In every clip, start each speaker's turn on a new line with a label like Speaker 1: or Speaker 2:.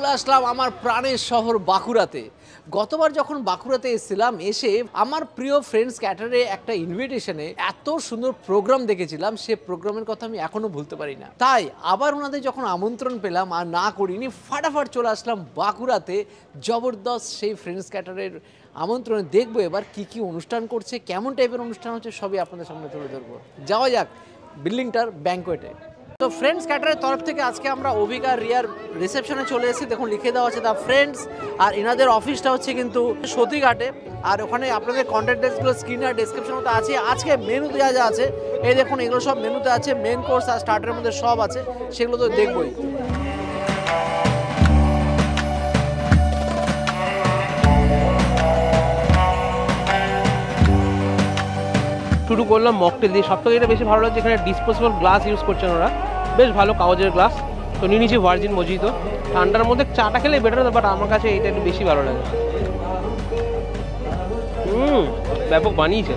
Speaker 1: চলে আসলাম আমার প্রাণের শহর বাঁকুড়াতে। গতবার যখন বাঁকুড়াতে এসেছিলাম, এসে আমার প্রিয় ফ্রেন্ডস ক্যাটারে একটা ইনভিটেশনে এত সুন্দর প্রোগ্রাম দেখেছিলাম, সে প্রোগ্রামের কথা আমি এখনো ভুলতে পারি না। তাই আবার ওনাদের যখন আমন্ত্রণ পেলাম আর না করিনি, ফাটাফাট চলে আসলাম বাঁকুড়াতে জবরদস্ত সেই ফ্রেন্ডস ক্যাটারের আমন্ত্রণে। দেখবো এবার কি কি অনুষ্ঠান করছে, কেমন টাইপের অনুষ্ঠান হচ্ছে, সবই আপনাদের সামনে তুলে ধরবো। যাওয়া যাক বিল্ডিংটার ব্যাংকোয়েটে। তো ফ্রেন্ডস ক্যাটারের তরফ থেকে আজকে আমরা অভিকা রিয়ার রিসেপশনে চলে এসেছি। দেখুন লিখে দেওয়া আছে দ্য ফ্রেন্ডস, আর এনাদের অফিসটা হচ্ছে কিন্তু সতীঘাটে। আর ওখানে আপনাদের কন্ট্যাক্ট ডেস্কগুলো স্ক্রিনে আর ডেসক্রিপশনে তো আছে। আজকে মেনু যা যা আছে এই দেখুন, এগুলো সব মেনুতে আছে। মেন কোর্স আর স্টার্টারের মধ্যে সব আছে, সেগুলো তো দেখবই।
Speaker 2: শুরু করলাম মকটেল দিয়ে। সব থেকে এটা বেশি ভালো লাগছে, এখানে ডিসপোজেবল গ্লাস ইউজ করছেন ওরা, বেশ ভালো কাগজের গ্লাস। তো নিয়ে নিচ্ছি ভার্জিন মজিতো। ঠান্ডার মধ্যে চাটা খেলে বেটার, বাট আমার কাছে এইটা একটু বেশি ভালো লাগে। ব্যাপক বানিয়েছে।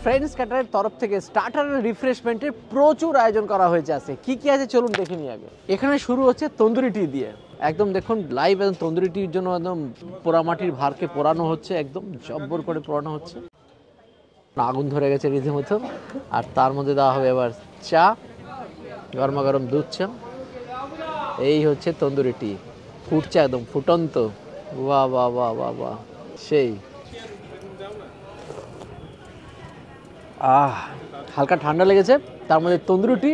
Speaker 1: ফ্রেন্ডস ক্যাটারের তরফ থেকে স্টার্টারের রিফ্রেশমেন্টের প্রচুর আয়োজন করা হয়েছে। আছে কি কি আছে চলুন দেখে নিই আগে। এখানে শুরু হচ্ছে তন্দুরি টি দিয়ে। একদম দেখুন লাইভ, একদম তন্দুরি টির জন্য একদম পোড়ামাটির ভারকে পোড়ানো হচ্ছে, একদম জব্বর করে পোড়ানো হচ্ছে। আগুন ধরে গেছে রীতিমতো। আর তার মধ্যে দেওয়া হবে এবার চা, গরমা গরম দুধ চা। এই হচ্ছে তন্দুরি টি, ফুটছে একদম ফুটন্ত। বাহ বাহ বাহ বাহ বাহ, সেই। হালকা ঠান্ডা লেগেছে, তার মধ্যে তন্দুরি টি,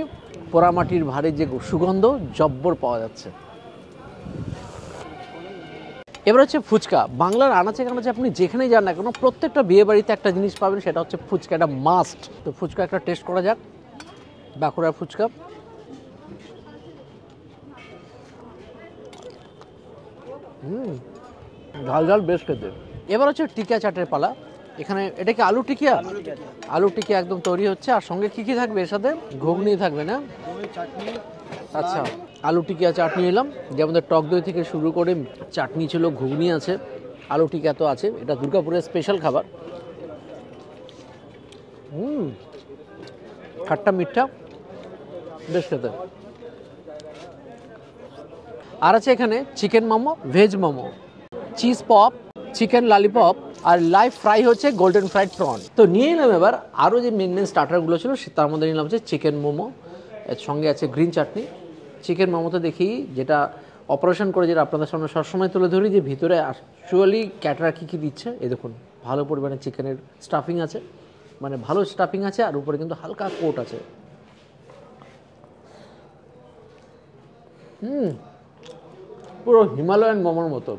Speaker 1: পোড়ামাটির ভারের যে সুগন্ধ জব্বর পাওয়া যাচ্ছে। এবার হচ্ছে ফুচকা। বাংলার আনাচে কানাচে আপনি যেখানেই যান না কেন, প্রত্যেকটা বিয়ে বাড়িতে একটা জিনিস পাবেন, সেটা হচ্ছে ফুচকা। এটা মাস্ট। তো ফুচকা একটা টেস্ট করা যাক, বাঁকুড়ার ফুচকা। ঝাল ঝাল বেশ খেতে। এবার হচ্ছে টিকিয়া চাটের পালা। এখানে এটা কি আলু টিকিয়া? আলু টিকিয়া একদম তৈরি হচ্ছে। আর সঙ্গে কি কি থাকবে এর সাথে? ঘুগনি থাকবে না? আচ্ছা, আলু টিকিয়া চাটনি নিলাম, যেমন টক দই থেকে শুরু করে চাটনি ছিল, ঘুগনি আছে, আলু টিকিয়া তো আছে। এটা দুর্গাপুরের স্পেশাল খাবার। খাট্টা মিঠা, বেশ খেতে। আর আছে এখানে chicken momo, veg momo, cheese pop, chicken lollipop, আর লাইভ ফ্রাই হচ্ছে গোল্ডেন ফ্রাইড প্রন। তো নিয়ে নিলাম এবার আরও যে মেন মেন স্টার্টারগুলো ছিল, তার মধ্যে নিলাম হচ্ছে চিকেন মোমো, এর সঙ্গে আছে গ্রিন চাটনি। চিকেন মোমোতে দেখি যেটা অপারেশন করে, যেটা আপনাদের সামনে সবসময় তুলে ধরি, যে ভিতরে অ্যাকচুয়ালি ক্যাটার কী কী দিচ্ছে। এই দেখুন ভালো পরিমাণে চিকেনের স্টাফিং আছে, মানে ভালো স্টাফিং আছে, আর উপরে কিন্তু হালকা কোট আছে। পুরো হিমালয়ান মোমোর মতো,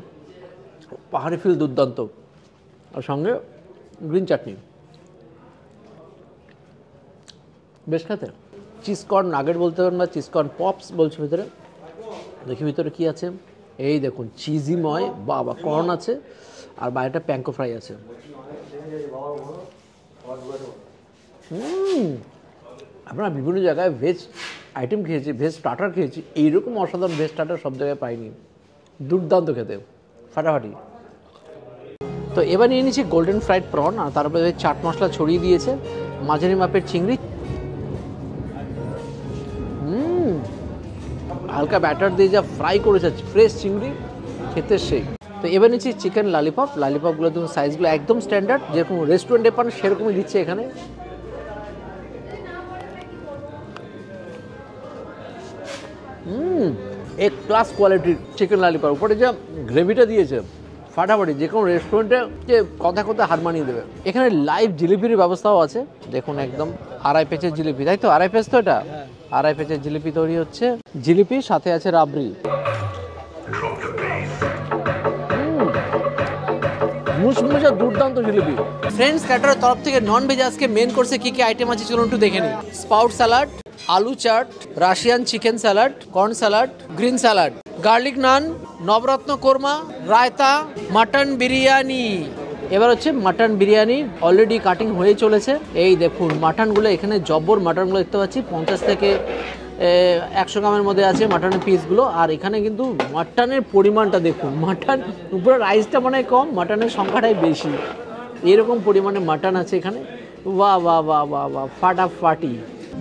Speaker 1: পাহাড়ি ফিল দুর্দান্ত। আর সঙ্গে গ্রিন চাটনি, বেশ খেতে। চিজকর্ন নাগেট বলতে পারেন বা চিজকর্ন পপস বলছে ভিতরে। দেখি ভিতরে কি আছে। এই দেখুন চিজিময় বাবা কর্ন আছে, আর বাইরেটা প্যাঙ্কো ফ্রাই আছে। আপনারা বিভিন্ন জায়গায় ভেজ আইটেম খেয়েছি, ভেজ স্টার্টার খেয়েছি, এইরকম অসাধারণ ভেজ স্টার্টার সব জায়গায় পাইনি। দুর্দান্ত খেতে, ফাটাফাটি। তো এবার নিয়ে নিচ্ছি গোল্ডেন ফ্রাইড প্রন, আর তারপরে চাট মশলা ছড়িয়ে দিয়েছে, মাঝারি মাপের চিংড়ি, হালকা ব্যাটার দিয়ে যা ফ্রাই করেছে, ফ্রেশ চিংড়ি, খেতে সেই। তো এবার নিচ্ছি চিকেন ললিপপ। ললিপপগুলো দেখুন সাইজগুলো একদম স্ট্যান্ডার্ড, যেরকম রেস্টুরেন্টে পান সেরকমই দিচ্ছে এখানে। এক ক্লাস কোয়ালিটির চিকেন ললিপপ, উপরে যা গ্রেভিটা দিয়েছে ফাটাফাটি, যে কোনো রেস্টুরেন্টে কথা কথা হার মানিয়ে দেবে। এখানে লাইভ জিলিপির ব্যবস্থাও আছে, দেখুন একদম আড়াই পেঁচের জিলিপি, তাই তো? আড়াই পেঁচ তো এটা, আড়াই পেঁচের জিলিপি তৈরি হচ্ছে। জিলিপি সাথে আছে রাবড়ি, মুচমুচে দুর্দান্ত জিলিপি। ফ্রেন্ডস ক্যাটারের তরফ থেকে নন ভেজ আজকে মেন কোর্সে কি কি আইটেম আছে চলুন একটু দেখে নিই। Sprout salad, aloo chaat, Russian chicken salad, corn salad, green salad, garlic naan, navratan korma, raita, mutton biryani. এবার হচ্ছে মাটন বিরিয়ানি অলরেডি কাটিং হয়ে চলেছে। এই দেখুন মাটনগুলো, এখানে জব্বর মাটনগুলো দেখতে পাচ্ছি, 50 থেকে 100 গ্রামের মধ্যে আছে মাটনের পিসগুলো। আর এখানে কিন্তু মাটনের পরিমাণটা দেখুন, মাটন উপরে রাইসটা মনে হয় কম, মাটনের সংখ্যাটাই বেশি, এরকম পরিমাণে মাটন আছে এখানে। বাহ বাহ বাহ বাহ বাহ, ফাটাফাটি।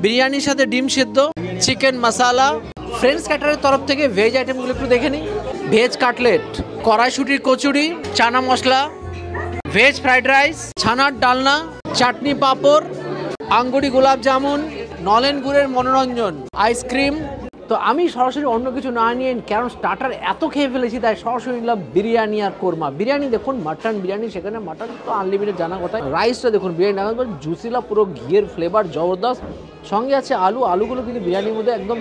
Speaker 1: বিরিয়ানির সাথে ডিম সেদ্ধ, চিকেন মশলা, ফ্রেন্ডস ক্যাটারের তরফ থেকে ভেজ আইটেমগুলো একটু দেখে নিই। ভেজ কাটলেট, কড়াইশুটির kachori, chana masala, veg fried rice, ছানার ডালনা, চাটনি পাঁপড়, আঙ্গুরি গোলাপ জামুন, নলেন গুড়ের মনোরঞ্জন, আইসক্রিম। তো আমি সরাসরি অন্য কিছু না নিয়ে, কারণ স্টার্টার এত খেয়ে ফেলেছি, তাই সরাসরি নিলাম বিরিয়ানি আর কোরমা। বিরিয়ানি দেখুন, মাটন বিরিয়ানি, সেখানে মাটন তো আনলিমিটেড জানা কথা। রাইসটা দেখুন, বিরিয়ানি জুসিলা, পুরো ঘিয়ের ফ্লেভার জবরদস্ত। সঙ্গে আছে আলু, আলুগুলো কিন্তু বিরিয়ানির মধ্যে একদম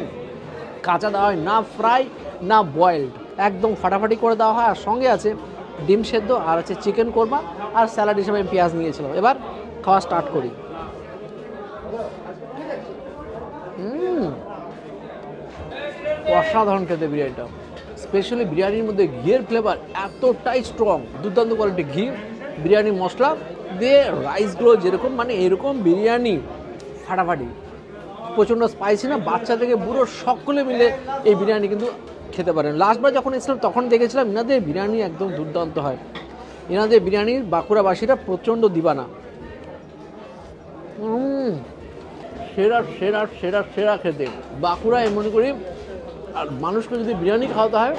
Speaker 1: কাঁচা দেওয়া হয় না, ফ্রাই না বয়েলড, একদম ফাটাফাটি করে দেওয়া হয়। আর সঙ্গে আছে ডিম সেদ্ধ, আর আছে চিকেন কোরমা, আর স্যালাড হিসেবে আমি পেঁয়াজ নিয়েছিলাম। এবার খাওয়া স্টার্ট করি। অসাধারণ খেতে বিরিয়ানিটা, স্পেশালি বিরিয়ানির মধ্যে ঘিয়ের ফ্লেভার এতটাই স্ট্রং, দুর্দান্ত কোয়ালিটি ঘি, বিরিয়ানি মশলা দিয়ে রাইসগুলো যেরকম, মানে এরকম বিরিয়ানি ফাটাফাটি, প্রচণ্ড স্পাইসি না, বাচ্চা থেকে বুড়ো সকলে মিলে এই বিরিয়ানি কিন্তু খেতে পারেন। লাস্টবার যখন এসেছিলাম তখন দেখেছিলাম এনাদের বিরিয়ানি একদম দুর্দান্ত হয়। এনাদের বিরিয়ানির বাঁকুড়াবাসীরা প্রচণ্ড দিবানা। সেরা সেরা সেরা সেরা খেতে বাঁকুড়ায় মনে করি। আর মানুষকে যদি বিরিয়ানি খাওয়াতে হয়,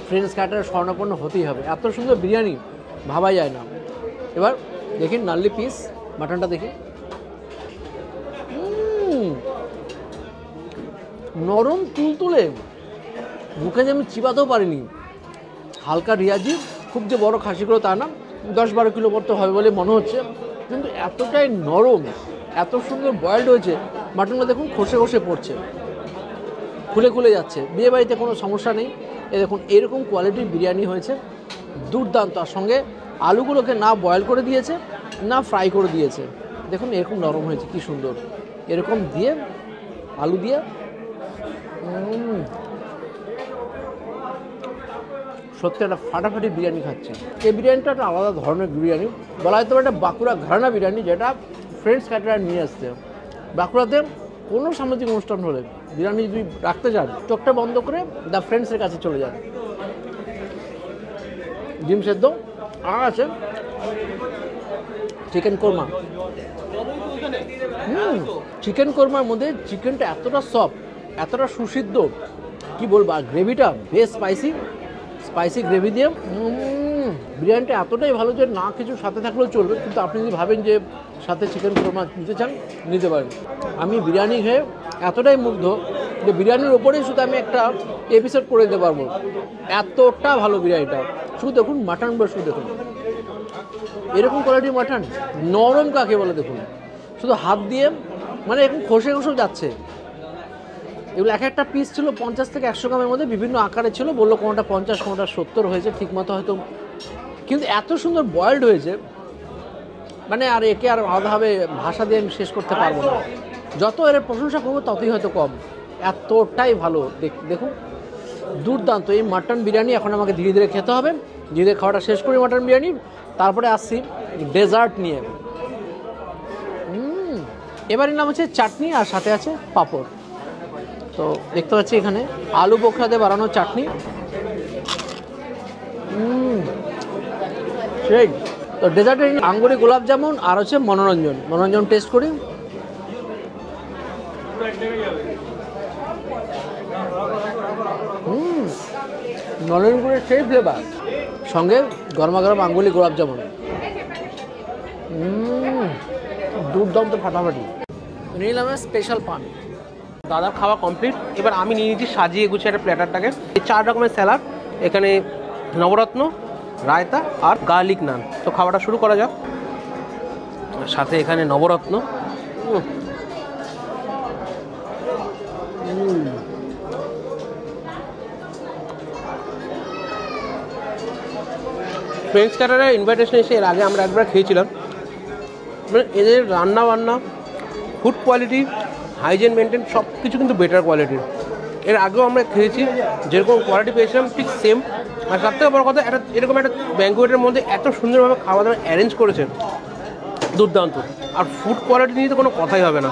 Speaker 1: ফ্রেন্ডস ক্যাটারের স্বর্ণাপন্ন হতেই হবে। এত সুন্দর বিরিয়ানি ভাবাই যায় না। এবার দেখি নাল্লি পিস মাটনটা দেখি, নরম তুলতুলে, মুখে যে আমি চিবাতেও পারিনি। হালকা রিয়াজি, খুব যে বড় খাসিগুলো তা না, 10-12 কিলো পর তো হবে বলে মনে হচ্ছে, কিন্তু এতটাই নরম, এত সুন্দর বয়েলড হয়েছে। মাটনটা দেখুন খসে খসে পড়ছে, খুলে খুলে যাচ্ছে। বিয়ে বাড়িতে কোনো সমস্যা নেই। এ দেখুন এরকম কোয়ালিটির বিরিয়ানি হয়েছে, দুর্দান্ত। আর সঙ্গে আলুগুলোকে না বয়েল করে দিয়েছে না ফ্রাই করে দিয়েছে, দেখুন এরকম নরম হয়েছে, কি সুন্দর। এরকম দিয়ে আলু দিয়ে সত্যি একটা ফাটাফাটি বিরিয়ানি খাচ্ছে। এই বিরিয়ানিটা একটা আলাদা ধরনের বিরিয়ানি, বলা হয়তো একটা বাঁকুড়া ঘরানা বিরিয়ানি, যেটা ফ্রেন্ডস ক্যাটারার নিয়ে আসছে। বাঁকুড়াতে কোনো সামাজিক অনুষ্ঠান হলে বিরিয়ানি যদি রাখতে চান, চোখটা বন্ধ করে দ্য ফ্রেন্ডসের কাছে চলে যান। ডিম সেদ্ধ, আর আছে চিকেন কোরমা। চিকেন কোরমার মধ্যে চিকেনটা এতটা সফট, এতটা সুসিদ্ধ, কি বলবো। আর গ্রেভিটা বেশ স্পাইসি গ্রেভি দিয়ে বিরিয়ানিটা এতটাই ভালো যে না কিছু সাথে থাকলেও চলবে, কিন্তু আপনি যদি ভাবেন যে সাথে চিকেন কোরমা নিতে চান, নিতে পারেন। আমি বিরিয়ানি খেয়ে এতটাই মুগ্ধ যে বিরিয়ানির ওপরেই শুধু আমি একটা এপিসোড করে দিতে পারবো, এতটা ভালো বিরিয়ানিটা। শুধু দেখুন মাটন, বা শুধু দেখুন এরকম কোয়ালিটির মাটন, নরম কাকে বলে দেখুন, শুধু হাত দিয়ে মানে এরকম খসে খসেও যাচ্ছে। এগুলো এক একটা পিস ছিল 50 থেকে 100 গ্রামের মধ্যে, বিভিন্ন আকারে ছিল। বললো কোনোটা 50, কোনোটা 70 হয়েছে, ঠিক মতো হয়তো, কিন্তু এত সুন্দর বয়েলড হয়েছে, মানে আর একে আর আলাদাভাবে ভাষা দিয়ে আমি শেষ করতে পারবো না। যত এর প্রশংসা করবো ততই হয়তো কম, এতটাই ভালো। দেখুন দুর্দান্ত এই মাটন বিরিয়ানি। এখন আমাকে ধীরে ধীরে খেতে হবে, ধীরে ধীরে খাওয়াটা শেষ করি মাটন বিরিয়ানি, তারপরে আসছি ডেজার্ট নিয়ে। এবারের নাম হচ্ছে চাটনি, আর সাথে আছে পাঁপড়। তো দেখতে পাচ্ছি এখানে আলু বোখরা দিয়ে বানানো চাটনি, সেই। তো ডেজার্টে আঙ্গুরি গোলাপ জামুন, আর হচ্ছে মনোরঞ্জন টেস্ট করি। নলেন গুড়ের সেই ফ্লেভার, সঙ্গে গরমা গরম আঙ্গুলি গোলাপ জামুন, দুর্দান্ত ফাটাফাটি। নিলাম স্পেশাল পান।
Speaker 2: দাদার খাওয়া কমপ্লিট। এবার আমি নিয়ে নিয়েছি সাজিয়ে গুছিয়ে একটা প্ল্যাটারটাকে। এই 4 রকমের স্যালাড, এখানে নবরত্ন, রায়তা আর গার্লিক নান। তো খাওয়াটা শুরু করা যাক। সাথে এখানে নবরত্ন, ফ্রেন্ডস ক্যাটারের ইনভাইটেশন এসে এর আগে আমরা একবার খেয়েছিলাম। মানে এদের রান্না বান্না, ফুড কোয়ালিটি, হাইজেন মেনটেন সব কিছু কিন্তু বেটার কোয়ালিটির। এর আগেও আমরা খেয়েছি, যেরকম কোয়ালিটি পেয়েছিলাম ঠিক সেম। আর সব থেকে বড় কথা, এরকম একটা ব্যাঙ্কুয়েটের মধ্যে এত সুন্দরভাবে খাওয়া দাওয়া অ্যারেঞ্জ করেছেন, দুর্দান্ত। আর ফুড কোয়ালিটি নিয়ে তো কোনো কথাই হবে না।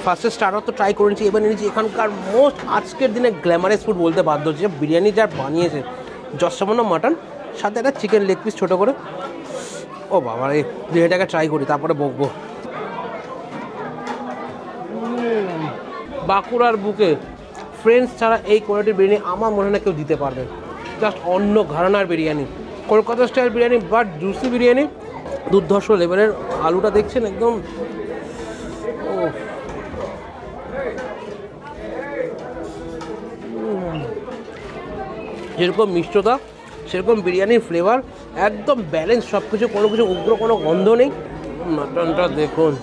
Speaker 2: ফার্স্টে স্টার্টার তো ট্রাই করে নিচ্ছি, এবার নিয়েছি এখানকার মোস্ট আজকের দিনে গ্ল্যামারাস ফুড বলতে বাধ্য হচ্ছে, বিরিয়ানি যা বানিয়েছে, যৎসামান্য মাটন, সাথে একটা চিকেন লেগ পিস ছোটো করে। ও বাবা রে, বিরিয়ানিটাকে ট্রাই করি তারপরে বকবো। বাঁকুড়ার বুকে ফ্রেন্ডস ছাড়া এই কোয়ালিটির বিরিয়ানি আমার মনে হয় না কেউ দিতে পারবে। জাস্ট অন্য ঘরানার biryani, Kolkata style biryani, but juicy biryani, দুর্ধর্ষ লেভেলের। আলুটা দেখছেন একদম, যেরকম মিষ্টতা সেরকম বিরিয়ানির ফ্লেভার, একদম ব্যালেন্স সব কিছু, কোনো কিছু উগ্র কোনো গন্ধ নেই। মাটনটা দেখুন,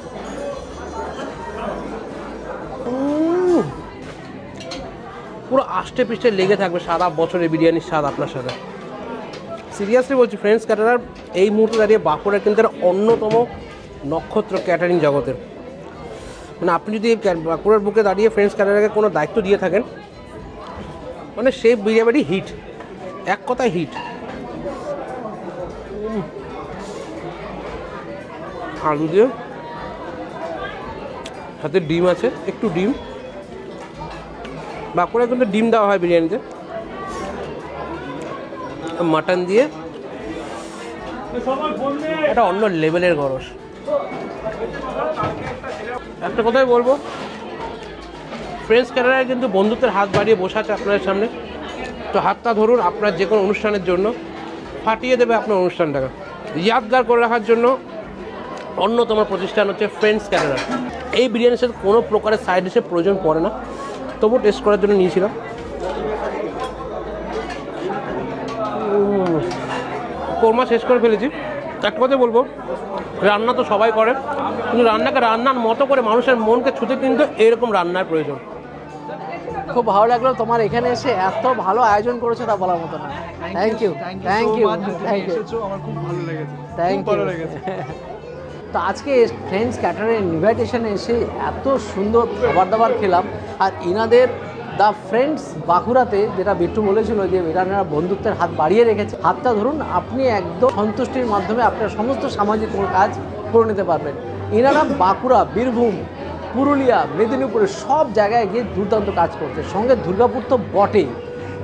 Speaker 2: পুরো আষ্টে পৃষ্ঠে লেগে থাকবে সারা বছরের বিরিয়ানির স্বাদ আপনার সাথে। সিরিয়াসলি বলছি ফ্রেন্ডস ক্যাটারার এই মুহূর্তে দাঁড়িয়ে বাঁকুড়া কিন্তু একটা অন্যতম নক্ষত্র ক্যাটারিং জগতের। মানে আপনি যদি বাঁকুড়ার বুকে দাঁড়িয়ে ফ্রেন্ডস ক্যাটারারকে কোনো দায়িত্ব দিয়ে থাকেন, মানে সেই বিরিয়ানি হিট, এক কথায় হিট। আলু দিয়ে, সাথে ডিম আছে, একটু ডিম, বাঁকুড়ায় কিন্তু ডিম দেওয়া হয় বিরিয়ানিতে। মাটন দিয়ে এটা অন্য লেভেলের গরস। একটা কথাই বলবো, ফ্রেন্ডস ক্যাটারার কিন্তু বন্ধুত্বের হাত বাড়িয়ে বসে আছে আপনাদের সামনে। তো হাতটা ধরুন, আপনার যে কোনো অনুষ্ঠানের জন্য ফাটিয়ে দেবে আপনার অনুষ্ঠানটাকে। ইয়াদগার করে রাখার জন্য অন্যতম প্রতিষ্ঠান হচ্ছে ফ্রেন্ডস ক্যাটারার। এই বিরিয়ানির সাথে কোনো প্রকারের সাইড ডিশের প্রয়োজন পড়ে না, তবু টেস্ট করার জন্য নিয়েছিলাম। কোরমা শেষ করে ফেলেছি। একটা কথা বলবো, রান্না তো সবাই করে, কিন্তু রান্নাকে রান্নার মতো করে মানুষের মনকে ছুঁতে কিন্তু এরকম রান্নার প্রয়োজন।
Speaker 1: খুব ভালো লাগলো তোমার এখানে এসে, এত ভালো আয়োজন করেছো তা বলার মতো না। Thank you, thank you, thank you,
Speaker 3: আমার খুব ভালো লেগেছে,
Speaker 1: থ্যাংক
Speaker 3: ভালো
Speaker 1: ইউ।
Speaker 3: লেগেছে।
Speaker 1: তো আজকে ফ্রেন্ডস ক্যাটারের ইনভাইটেশনে এসে এত সুন্দর খাবার দাবার খেলাম। আর ইনাদের দ্য ফ্রেন্ডস বাঁকুড়াতে, যেটা বিট্টু বলেছিল যে এনারা বন্ধুত্বের হাত বাড়িয়ে রেখেছে, হাতটা ধরুন, আপনি একদম সন্তুষ্টির মাধ্যমে আপনার সমস্ত সামাজিক কাজ করে নিতে পারবেন। এনারা বাঁকুড়া, বীরভূম, পুরুলিয়া, মেদিনীপুরের সব জায়গায় গিয়ে দুর্দান্ত কাজ করছে, সঙ্গে দুর্গাপুর তো বটেই।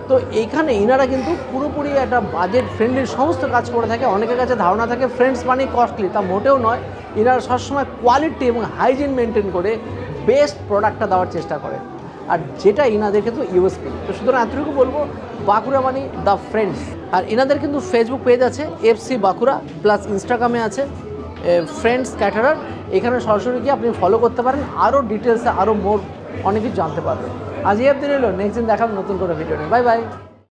Speaker 1: তো এইখানে ইনারা কিন্তু পুরোপুরি একটা বাজেট ফ্রেন্ডলি সমস্ত কাজ করে থাকে। অনেকের কাছে ধারণা থাকে ফ্রেন্ডস মানে কস্টলি, তা মোটেও নয়। ইনারা সবসময় কোয়ালিটি এবং হাইজিন মেনটেন করে বেস্ট প্রোডাক্টটা দেওয়ার চেষ্টা করে, আর যেটা ইনাদের কিন্তু ইউএসপি। তো সুতরাং এতটুকু বলবো, বাঁকুড়া মানে দ্য ফ্রেন্ডস। আর ইনাদের কিন্তু ফেসবুক পেজ আছে FC বাঁকুড়া, প্লাস ইনস্টাগ্রামে আছে ফ্রেন্ডস ক্যাটারার। এখানে সরাসরি গিয়ে আপনি ফলো করতে পারেন, আরও ডিটেলসে আরও মোর অনেক কিছু জানতে পারবেন। আজ এই অবধি রইল, নেক্সট দিন দেখাবো নতুন করে ভিডিও নিয়ে। Bye bye.